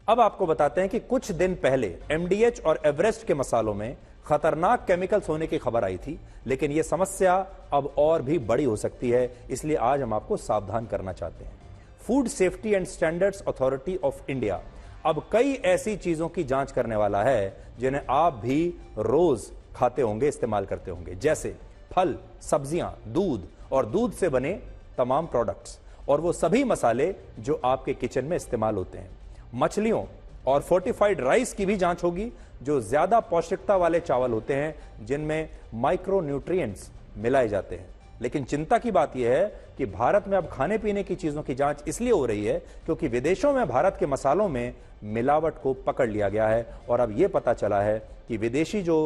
अब आपको बताते हैं कि कुछ दिन पहले एमडीएच और एवरेस्ट के मसालों में खतरनाक केमिकल्स होने की खबर आई थी, लेकिन यह समस्या अब और भी बड़ी हो सकती है। इसलिए आज हम आपको सावधान करना चाहते हैं। Food safety and standards authority of India अब कई ऐसी चीजों की जांच करने वाला है जिन्हें आप भी रोज खाते होंगे, इस्तेमाल करते होंगे, जैसे फल, सब्जियां, दूध और दूध से बने तमाम प्रोडक्ट्स और वो सभी मसाले जो आपके किचन में इस्तेमाल होते हैं। मछलियों और फोर्टिफाइड राइस की भी जांच होगी, जो ज्यादा पौष्टिकता वाले चावल होते हैं जिनमें माइक्रो न्यूट्रिएंट्स मिलाए जाते हैं। लेकिन चिंता की बात यह है कि भारत में अब खाने पीने की चीजों की जांच इसलिए हो रही है क्योंकि विदेशों में भारत के मसालों में मिलावट को पकड़ लिया गया है और अब यह पता चला है कि विदेशी जो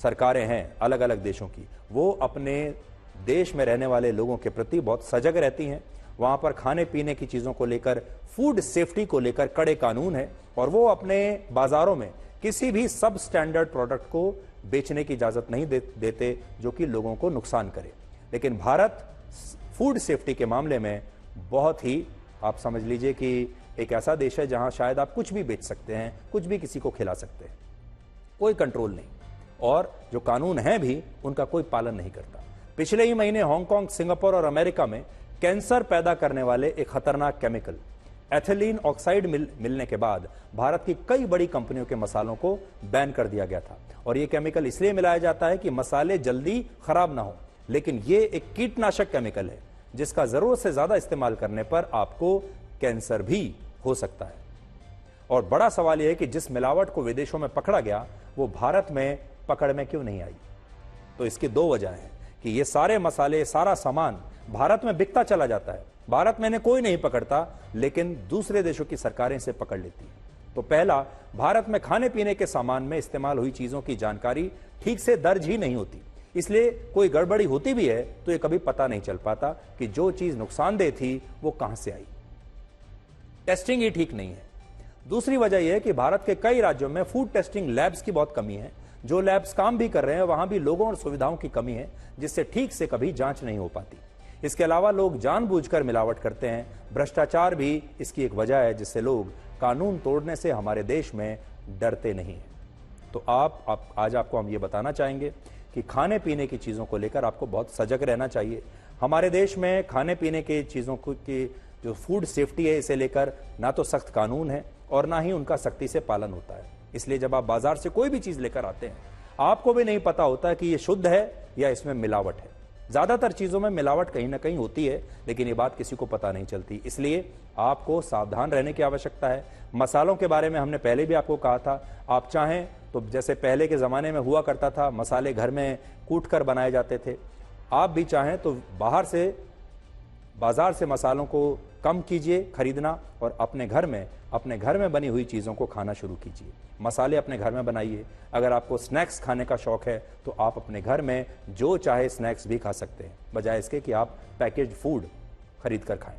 सरकारें हैं अलग अलग देशों की, वो अपने देश में रहने वाले लोगों के प्रति बहुत सजग रहती हैं। वहां पर खाने पीने की चीजों को लेकर, फूड सेफ्टी को लेकर कड़े कानून है और वो अपने बाजारों में किसी भी सब स्टैंडर्ड प्रोडक्ट को बेचने की इजाजत नहीं देते जो कि लोगों को नुकसान करे। लेकिन भारत फूड सेफ्टी के मामले में बहुत ही, आप समझ लीजिए कि एक ऐसा देश है जहां शायद आप कुछ भी बेच सकते हैं, कुछ भी किसी को खिला सकते हैं, कोई कंट्रोल नहीं, और जो कानून हैं भी उनका कोई पालन नहीं करता। पिछले ही महीने हांगकांग, सिंगापुर और अमेरिका में कैंसर पैदा करने वाले एक खतरनाक केमिकल एथिलीन ऑक्साइड मिलने के बाद भारत की कई बड़ी कंपनियों के मसालों को बैन कर दिया गया था। और यह केमिकल इसलिए मिलाया जाता है कि मसाले जल्दी खराब ना हो, लेकिन यह एक कीटनाशक केमिकल है जिसका जरूरत से ज्यादा इस्तेमाल करने पर आपको कैंसर भी हो सकता है। और बड़ा सवाल यह है कि जिस मिलावट को विदेशों में पकड़ा गया वो भारत में पकड़ में क्यों नहीं आई। तो इसकी दो वजह है कि ये सारे मसाले, सारा सामान भारत में बिकता चला जाता है, भारत में इन्हें कोई नहीं पकड़ता, लेकिन दूसरे देशों की सरकारें इसे पकड़ लेती हैं। तो पहला, भारत में खाने पीने के सामान में इस्तेमाल हुई चीजों की जानकारी ठीक से दर्ज ही नहीं होती, इसलिए कोई गड़बड़ी होती भी है तो ये कभी पता नहीं चल पाता कि जो चीज नुकसानदेह थी वो कहां से आई। टेस्टिंग ही ठीक नहीं है। दूसरी वजह यह है कि भारत के कई राज्यों में फूड टेस्टिंग लैब्स की बहुत कमी है। जो लैब्स काम भी कर रहे हैं वहां भी लोगों और सुविधाओं की कमी है, जिससे ठीक से कभी जांच नहीं हो पाती। इसके अलावा लोग जानबूझकर मिलावट करते हैं। भ्रष्टाचार भी इसकी एक वजह है, जिससे लोग कानून तोड़ने से हमारे देश में डरते नहीं हैं। तो आज आपको हम ये बताना चाहेंगे कि खाने पीने की चीज़ों को लेकर आपको बहुत सजग रहना चाहिए। हमारे देश में खाने पीने की चीज़ों की जो फूड सेफ्टी है, इसे लेकर ना तो सख्त कानून है और ना ही उनका सख्ती से पालन होता है। इसलिए जब आप बाजार से कोई भी चीज़ लेकर आते हैं, आपको भी नहीं पता होता कि ये शुद्ध है या इसमें मिलावट है। ज्यादातर चीजों में मिलावट कहीं ना कहीं होती है, लेकिन ये बात किसी को पता नहीं चलती। इसलिए आपको सावधान रहने की आवश्यकता है। मसालों के बारे में हमने पहले भी आपको कहा था, आप चाहें तो जैसे पहले के जमाने में हुआ करता था, मसाले घर में कूट कर बनाए जाते थे, आप भी चाहें तो बाजार से मसालों को कम कीजिए खरीदना और अपने घर में बनी हुई चीज़ों को खाना शुरू कीजिए। मसाले अपने घर में बनाइए। अगर आपको स्नैक्स खाने का शौक है तो आप अपने घर में जो चाहे स्नैक्स भी खा सकते हैं, बजाय इसके कि आप पैकेज्ड फूड खरीद कर खाएं।